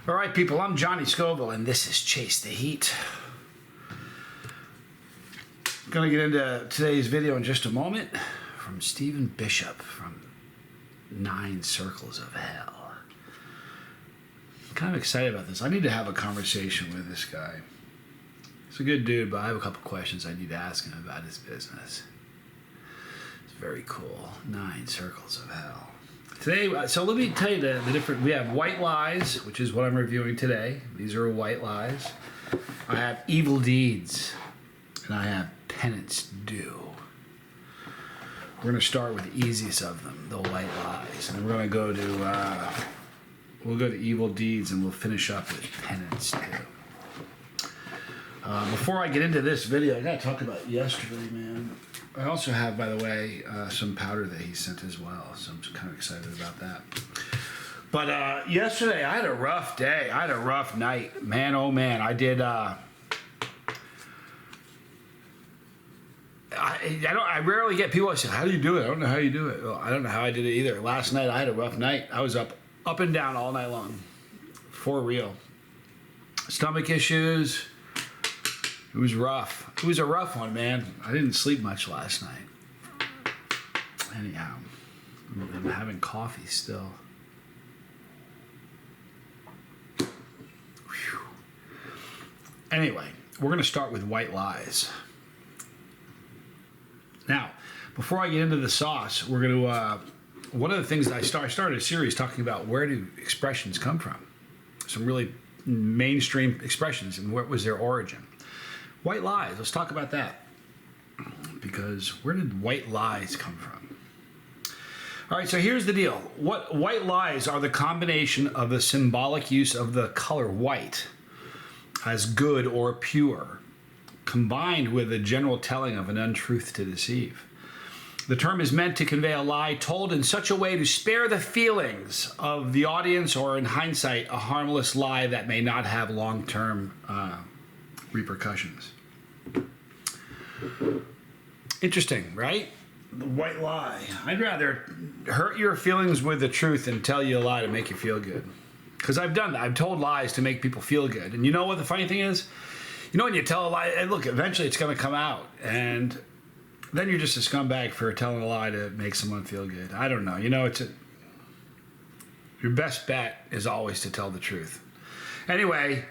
All right, people, I'm Johnny Scoville, and this is Chase the Heat. I'm going to get into today's video in just a moment from Stephen Bishop from 9 Circles of Hell. I'm kind of excited about this. I need to have a conversation with this guy. He's a good dude, but I have a couple questions I need to ask him about his business. It's very cool. 9 Circles of Hell. Today, so let me tell you the different. We have white lies, which is what I'm reviewing today. These are white lies. I have evil deeds, and I have penance due. We're going to start with the easiest of them, the white lies, and then we're going to go to we'll go to evil deeds, and we'll finish up with penance due. Before I get into this video, I got to talk about yesterday, man. I also have, by the way, some powder that he sent as well, so I'm kind of excited about that. But yesterday, I had a rough day. I had a rough night. Man, oh man, I did... I rarely get people that say, how do you do it? I don't know how you do it. Well, I don't know how I did it either. Last night, I had a rough night. I was up and down all night long. For real. Stomach issues... It was rough. It was a rough one, man. I didn't sleep much last night. Anyhow, I'm having coffee still. Whew. Anyway, we're going to start with white lies. Now, before I get into the sauce, we're going to... one of the things that I started a series talking about where do expressions come from. Some really mainstream expressions and what was their origin. White lies, let's talk about that. Because where did white lies come from? All right, so here's the deal. White lies are the combination of the symbolic use of the color white as good or pure, combined with a general telling of an untruth to deceive. The term is meant to convey a lie told in such a way to spare the feelings of the audience, or in hindsight, a harmless lie that may not have long-term repercussions. Interesting, right? The white lie. I'd rather hurt your feelings with the truth than tell you a lie to make you feel good. Because I've done that. I've told lies to make people feel good. And you know what the funny thing is? You know when you tell a lie, look, eventually it's going to come out. And then you're just a scumbag for telling a lie to make someone feel good. I don't know. You know, your best bet is always to tell the truth. Anyway...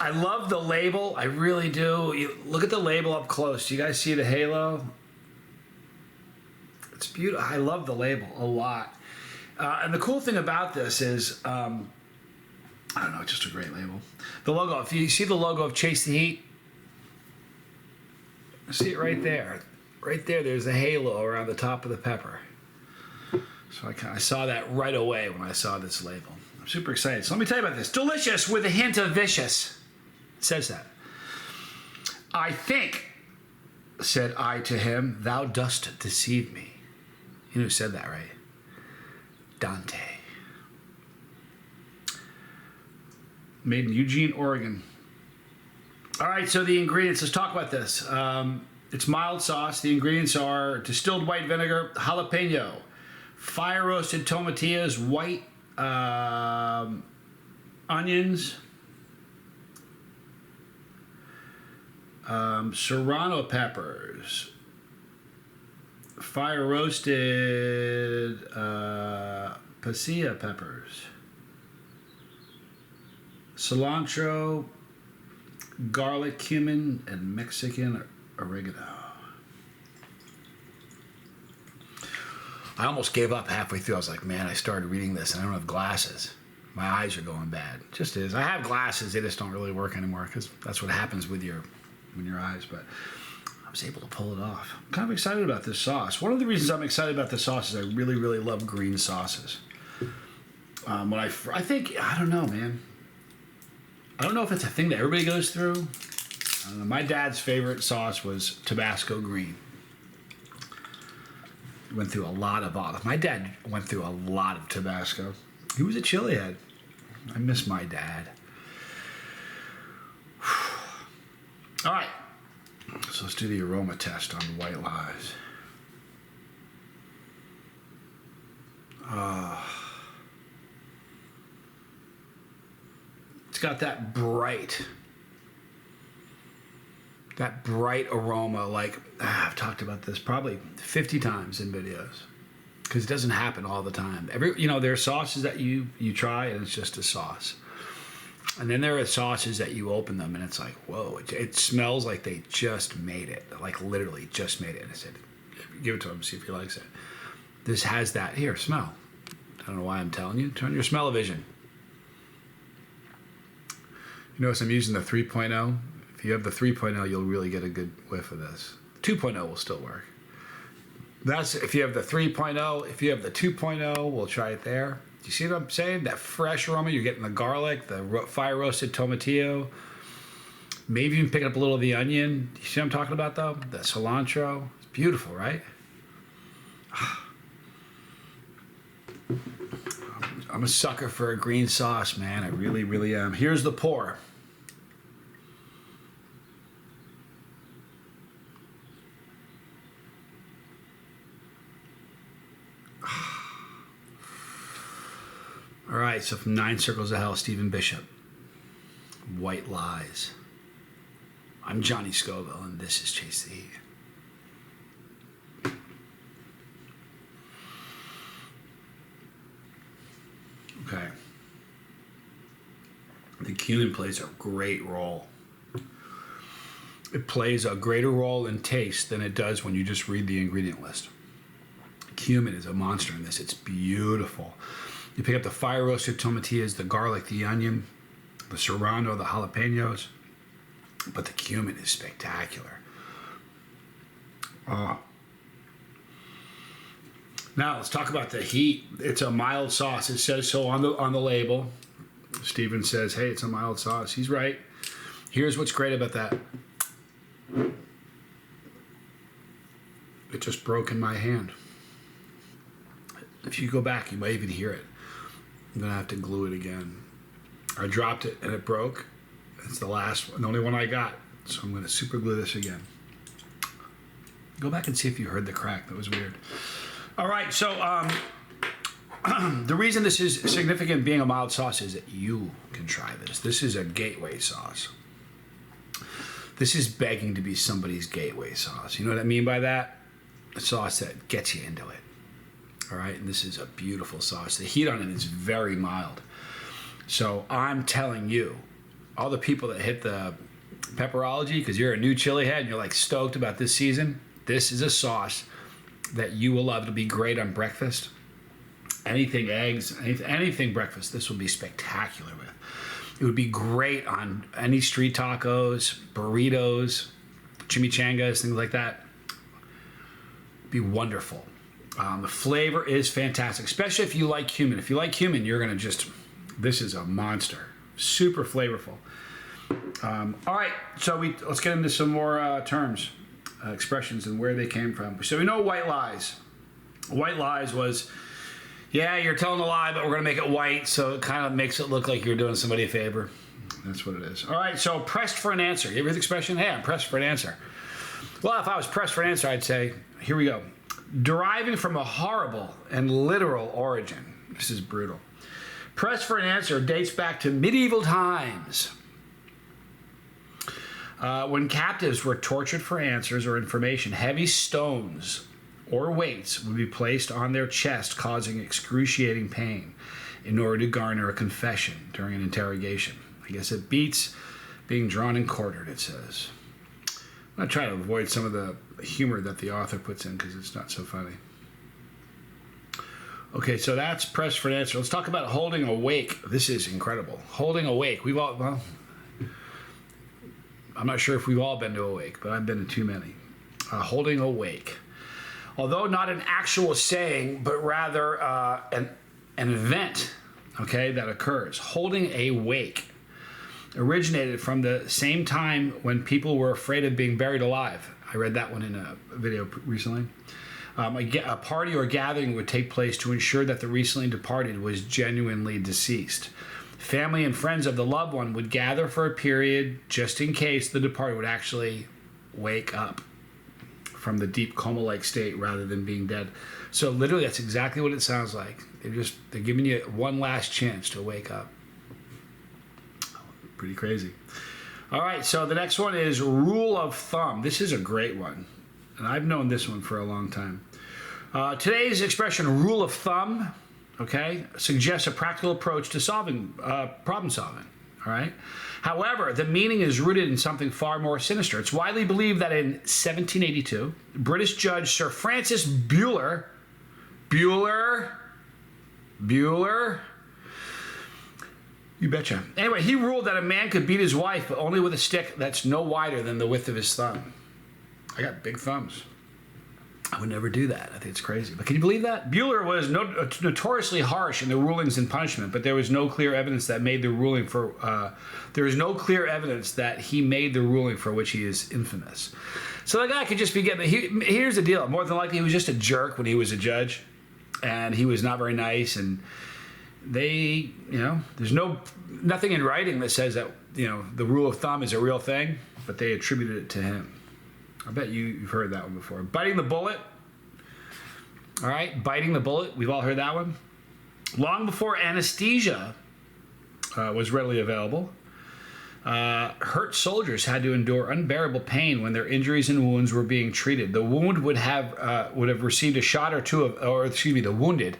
I love the label. I really do. You look at the label up close. Do you guys see the halo? It's beautiful. I love the label a lot. And the cool thing about this is, I don't know, it's just a great label. The logo, if you see the logo of Chase the Heat, see it right there. Right there, there's a halo around the top of the pepper. So I saw that right away when I saw this label. I'm super excited. So let me tell you about this. Delicious with a hint of vicious. It says that. I think, said I to him, thou dost deceive me. You know who said that, right? Dante. Made in Eugene, Oregon. All right, so the ingredients. Let's talk about this. It's mild sauce. The ingredients are distilled white vinegar, jalapeno, fire roasted tomatillos, white onions, serrano peppers, fire roasted pasilla peppers, cilantro, garlic, cumin, and Mexican oregano. I almost gave up halfway through. I was like, man, I started reading this and I don't have glasses. My eyes are going bad. It just is. I have glasses. They just don't really work anymore because that's what happens with your eyes. But I was able to pull it off. I'm kind of excited about this sauce. One of the reasons I'm excited about this sauce is I really, really love green sauces. I think, I don't know, man. I don't know if it's a thing that everybody goes through. I don't know. My dad's favorite sauce was Tabasco green. Went through a lot of olive. My dad went through a lot of Tabasco. He was a chili head. I miss my dad. All right. So let's do the aroma test on the white lies. got that bright aroma. Like, I've talked about this probably 50 times in videos, because it doesn't happen all the time. There are sauces that you try and it's just a sauce. And then there are sauces that you open them and it's like, whoa, it smells like they just made it. Like literally just made it. And I said, give it to him, see if he likes it. This has that. Here, smell. I don't know why I'm telling you. Turn your smell-o-vision. You notice I'm using the 3.0. If you have the 3.0, you'll really get a good whiff of this. 2.0 will still work. That's if you have the 3.0. If you have the 2.0, we'll try it there. Do you see what I'm saying? That fresh aroma. You're getting the garlic, the fire-roasted tomatillo. Maybe even picking up a little of the onion. You see what I'm talking about, though? The cilantro. It's beautiful, right? I'm a sucker for a green sauce, man. I really, really am. Here's the pour. All right, so from 9 Circles of Hell, Stephen Bishop. White Lies. I'm Johnny Scoville, and this is Chase the Heat. Okay. The cumin plays a great role. It plays a greater role in taste than it does when you just read the ingredient list. Cumin is a monster in this. It's beautiful. You pick up the fire-roasted tomatillas, the garlic, the onion, the serrano, the jalapenos, but the cumin is spectacular. Now let's talk about the heat. It's a mild sauce. It says so on the label. Steven says, hey, it's a mild sauce. He's right. Here's what's great about that. It just broke in my hand. If you go back, you might even hear it. I'm gonna have to glue it again. I dropped it and it broke. It's the last one, the only one I got. So I'm gonna super glue this again. Go back and see if you heard the crack. That was weird. All right, so the reason this is significant being a mild sauce is that you can try this. This is a gateway sauce. This is begging to be somebody's gateway sauce. You know what I mean by that? A sauce that gets you into it. All right, and this is a beautiful sauce. The heat on it is very mild. So I'm telling you, all the people that hit the pepperology, because you're a new chili head and you're like stoked about this season, this is a sauce that you will love. It'll be great on breakfast. Anything eggs, anything breakfast, this will be spectacular with. It would be great on any street tacos, burritos, chimichangas, things like that. It'd be wonderful. The flavor is fantastic, especially if you like cumin. If you like cumin, you're going to just, this is a monster. Super flavorful. All right, so let's get into some more terms, expressions, and where they came from. So we know white lies. White lies was, yeah, you're telling a lie, but we're going to make it white, so it kind of makes it look like you're doing somebody a favor. That's what it is. All right, so pressed for an answer. You ever hear the expression? Hey, I'm pressed for an answer. Well, if I was pressed for an answer, I'd say, here we go. Deriving from a horrible and literal origin. This is brutal. Pressed for an answer dates back to medieval times, when captives were tortured for answers or information. Heavy stones or weights would be placed on their chest, causing excruciating pain in order to garner a confession during an interrogation. I guess it beats being drawn and quartered, it says. I'm going to try to avoid some of the humor that the author puts in because it's not so funny. Okay, so that's pressed for an answer. Let's talk about holding awake. This is incredible. Holding awake. I'm not sure if we've all been to awake, but I've been to too many. Holding awake. Although not an actual saying, but rather an event, okay, that occurs. Holding awake originated from the same time when people were afraid of being buried alive. I read that one in a video recently. A party or gathering would take place to ensure that the recently departed was genuinely deceased. Family and friends of the loved one would gather for a period just in case the departed would actually wake up from the deep coma-like state rather than being dead. So literally that's exactly what it sounds like. They're giving you one last chance to wake up. Pretty crazy. All right, so the next one is rule of thumb. This is a great one, and I've known this one for a long time. Today's expression, rule of thumb, okay, suggests a practical approach to problem solving. All right. However, the meaning is rooted in something far more sinister. It's widely believed that in 1782, British judge Sir Francis Buller, you betcha. Anyway, he ruled that a man could beat his wife, but only with a stick that's no wider than the width of his thumb. I got big thumbs. I would never do that. I think it's crazy. But can you believe that? Buller was notoriously harsh in the rulings and punishment, but there was no clear evidence that made the ruling for. There is no clear evidence that he made the ruling for which he is infamous. So the guy could just be getting. Here's the deal. More than likely, he was just a jerk when he was a judge, and he was not very nice. And they, there's nothing in writing that says that the rule of thumb is a real thing, but they attributed it to him. I bet you've heard that one before. Biting the bullet. All right, biting the bullet. We've all heard that one. Long before anesthesia was readily available, hurt soldiers had to endure unbearable pain when their injuries and wounds were being treated. The wound would have received a shot or two the wounded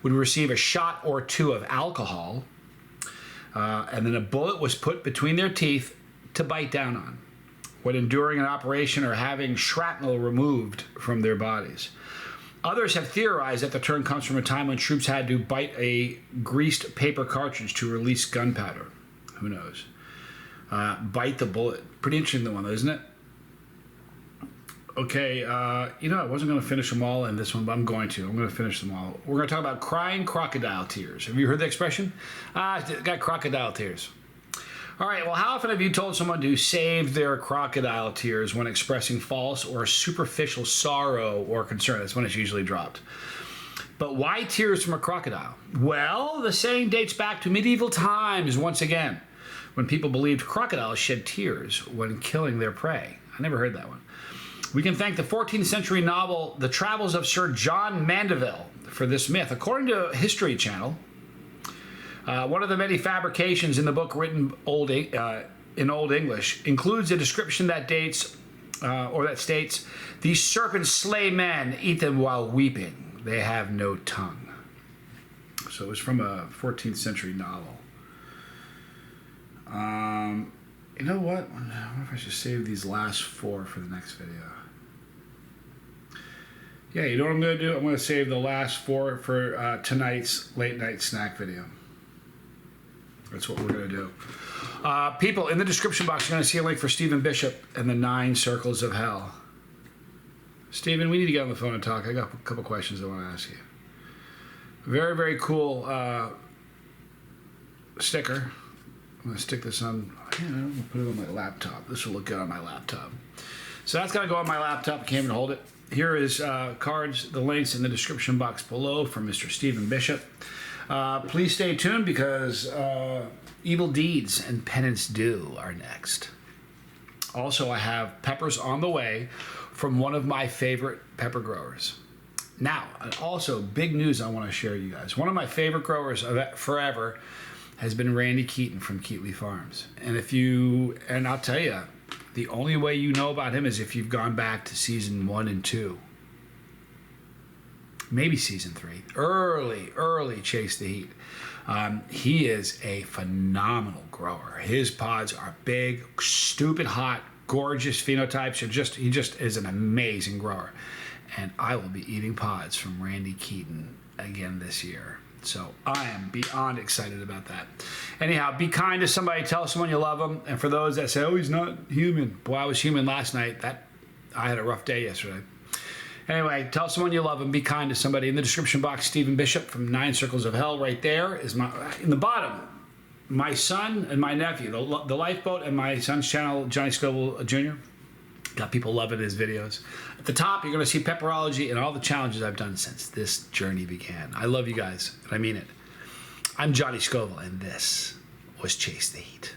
would receive a shot or two of alcohol, and then a bullet was put between their teeth to bite down on when enduring an operation or having shrapnel removed from their bodies. Others have theorized that the term comes from a time when troops had to bite a greased paper cartridge to release gunpowder. Who knows? Bite the bullet. Pretty interesting, the one, isn't it? Okay, I wasn't going to finish them all in this one, but I'm going to. I'm going to finish them all. We're going to talk about crying crocodile tears. Have you heard the expression? Got crocodile tears. All right, well, how often have you told someone to save their crocodile tears when expressing false or superficial sorrow or concern? That's when it's usually dropped. But why tears from a crocodile? Well, the saying dates back to medieval times once again, when people believed crocodiles shed tears when killing their prey. I never heard that one. We can thank the 14th century novel, The Travels of Sir John Mandeville, for this myth. According to History Channel, one of the many fabrications in the book written in Old English includes a description that states, "These serpents slay men, eat them while weeping. They have no tongue." So it was from a 14th century novel. You know what? I wonder if I should save these last four for the next video. Yeah, you know what I'm going to do? I'm going to save the last four for tonight's late night snack video. That's what we're going to do. People, in the description box, you're going to see a link for Stephen Bishop and the 9 Circles of Hell. Stephen, we need to get on the phone and talk. I got a couple questions I want to ask you. Very, very cool sticker. I'm going to stick this on, I'm going to put it on my laptop. This will look good on my laptop. So that's going to go on my laptop. I can't even hold it. Here is cards, the links in the description box below from Mr. Stephen Bishop. Please stay tuned because Evil Deeds and Penance Due are next. Also, I have peppers on the way from one of my favorite pepper growers. Now, also, big news I want to share with you guys. One of my favorite growers forever has been Randy Keaton from Keatley Farms. And I'll tell you, the only way you know about him is if you've gone back to season 1 and 2. Maybe season 3. Early Chase the Heat. He is a phenomenal grower. His pods are big, stupid hot, gorgeous phenotypes. He just is an amazing grower. And I will be eating pods from Randy Keaton again this year. So I am beyond excited about that. Anyhow, be kind to somebody. Tell someone you love them. And for those that say, oh, he's not human. Boy, I was human last night. I had a rough day yesterday. Anyway, tell someone you love them. Be kind to somebody. In the description box, Stephen Bishop from 9 Circles of Hell right there is in the bottom. My son and my nephew, the Lifeboat and my son's channel, Johnny Scoville Jr. Got people loving his videos. At the top, you're going to see Pepperology and all the challenges I've done since this journey began. I love you guys, and I mean it. I'm Johnny Scoville, and this was Chase the Heat.